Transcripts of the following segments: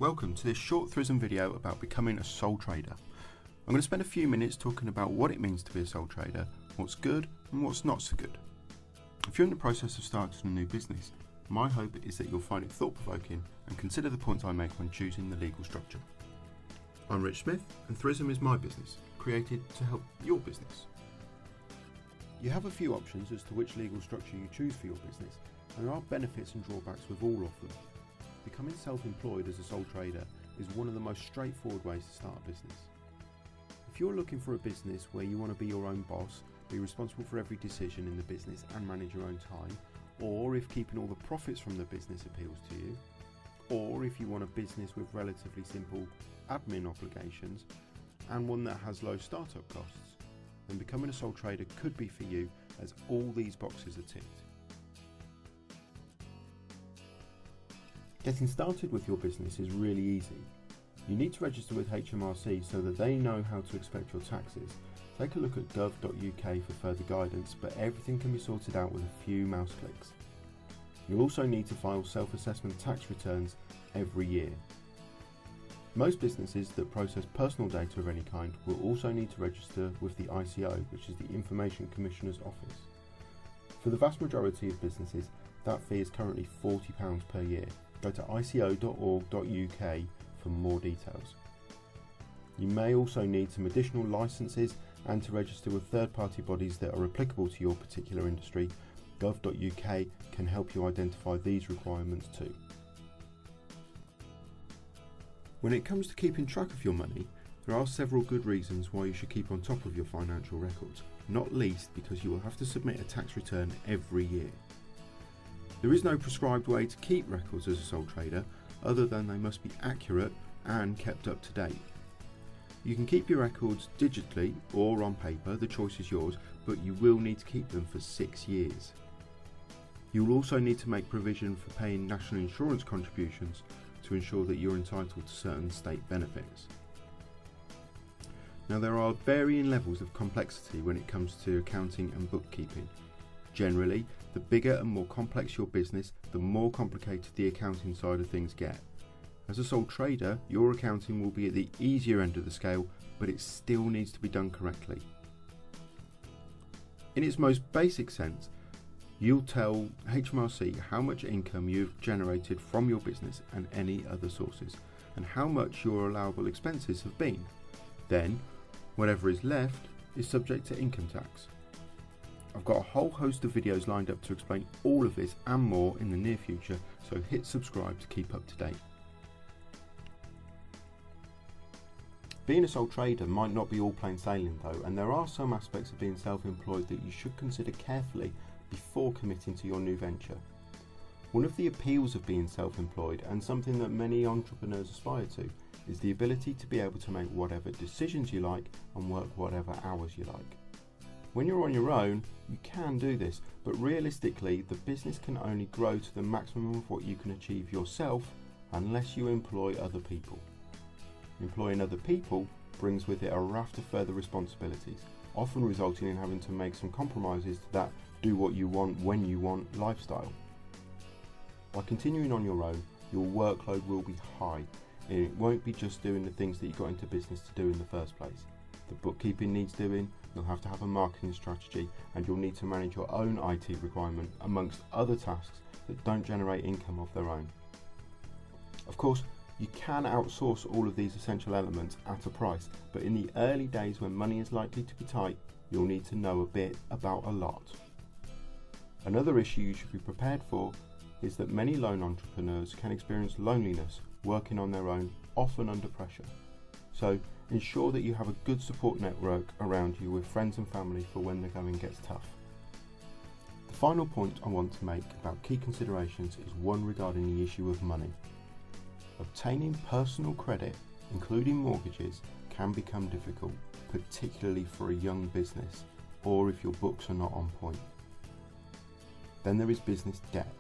Welcome to this short Thrism video about becoming a sole trader. I'm going to spend a few minutes talking about what it means to be a sole trader, what's good and what's not so good. If you're in the process of starting a new business, my hope is that you'll find it thought-provoking and consider the points I make when choosing the legal structure. I'm Rich Smith and Thrism is my business, created to help your business. You have a few options as to which legal structure you choose for your business, and there are benefits and drawbacks with all of them. Becoming self-employed as a sole trader is one of the most straightforward ways to start a business. If you're looking for a business where you want to be your own boss, be responsible for every decision in the business and manage your own time, or if keeping all the profits from the business appeals to you, or if you want a business with relatively simple admin obligations and one that has low startup costs, then becoming a sole trader could be for you, as all these boxes are ticked. Getting started with your business is really easy. You need to register with HMRC so that they know how to expect your taxes. Take a look at gov.uk for further guidance, but everything can be sorted out with a few mouse clicks. You'll also need to file self-assessment tax returns every year. Most businesses that process personal data of any kind will also need to register with the ICO, which is the Information Commissioner's Office. For the vast majority of businesses, that fee is currently £40 per year. Go to ico.org.uk for more details. You may also need some additional licences and to register with third-party bodies that are applicable to your particular industry. Gov.uk can help you identify these requirements too. When it comes to keeping track of your money, there are several good reasons why you should keep on top of your financial records, not least because you will have to submit a tax return every year. There is no prescribed way to keep records as a sole trader, other than they must be accurate and kept up to date. You can keep your records digitally or on paper, the choice is yours, but you will need to keep them for 6 years. You will also need to make provision for paying national insurance contributions to ensure that you're entitled to certain state benefits. Now, there are varying levels of complexity when it comes to accounting and bookkeeping. Generally, the bigger and more complex your business, the more complicated the accounting side of things get. As a sole trader, your accounting will be at the easier end of the scale, but it still needs to be done correctly. In its most basic sense, you'll tell HMRC how much income you've generated from your business and any other sources, and how much your allowable expenses have been. Then, whatever is left is subject to income tax. I've got a whole host of videos lined up to explain all of this and more in the near future, so hit subscribe to keep up to date. Being a sole trader might not be all plain sailing though, and there are some aspects of being self-employed that you should consider carefully before committing to your new venture. One of the appeals of being self-employed, and something that many entrepreneurs aspire to, is the ability to be able to make whatever decisions you like and work whatever hours you like. When you're on your own, you can do this, but realistically, the business can only grow to the maximum of what you can achieve yourself unless you employ other people. Employing other people brings with it a raft of further responsibilities, often resulting in having to make some compromises to that do what you want when you want lifestyle. By continuing on your own, your workload will be high, and it won't be just doing the things that you got into business to do in the first place. The bookkeeping needs doing, you'll have to have a marketing strategy, and you'll need to manage your own IT requirement amongst other tasks that don't generate income of their own. Of course, you can outsource all of these essential elements at a price, but in the early days when money is likely to be tight, you'll need to know a bit about a lot. Another issue you should be prepared for is that many lone entrepreneurs can experience loneliness working on their own, often under pressure. So ensure that you have a good support network around you with friends and family for when the going gets tough. The final point I want to make about key considerations is one regarding the issue of money. Obtaining personal credit, including mortgages, can become difficult, particularly for a young business or if your books are not on point. Then there is business debt.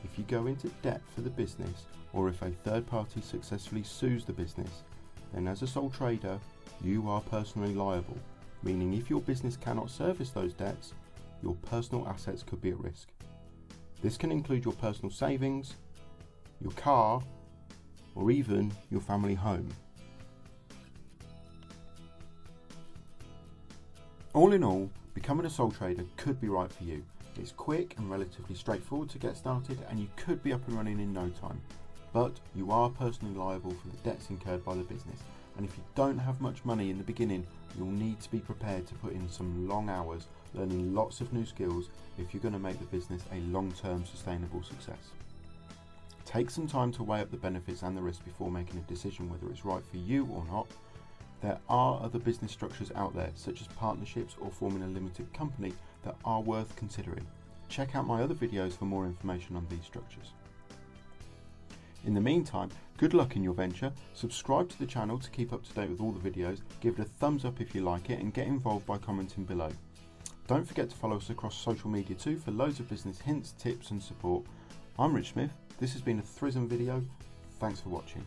If you go into debt for the business, or if a third party successfully sues the business, then as a sole trader, you are personally liable, meaning if your business cannot service those debts, your personal assets could be at risk. This can include your personal savings, your car, or even your family home. All in all, becoming a sole trader could be right for you. It's quick and relatively straightforward to get started, and you could be up and running in no time. But you are personally liable for the debts incurred by the business, and if you don't have much money in the beginning, you'll need to be prepared to put in some long hours learning lots of new skills if you're going to make the business a long-term sustainable success. Take some time to weigh up the benefits and the risks before making a decision whether it's right for you or not. There are other business structures out there, such as partnerships or forming a limited company, that are worth considering. Check out my other videos for more information on these structures. In the meantime, good luck in your venture. Subscribe to the channel to keep up to date with all the videos, give it a thumbs up if you like it, and get involved by commenting below. Don't forget to follow us across social media too for loads of business hints, tips and support. I'm Rich Smith, this has been a Thrism video. Thanks for watching.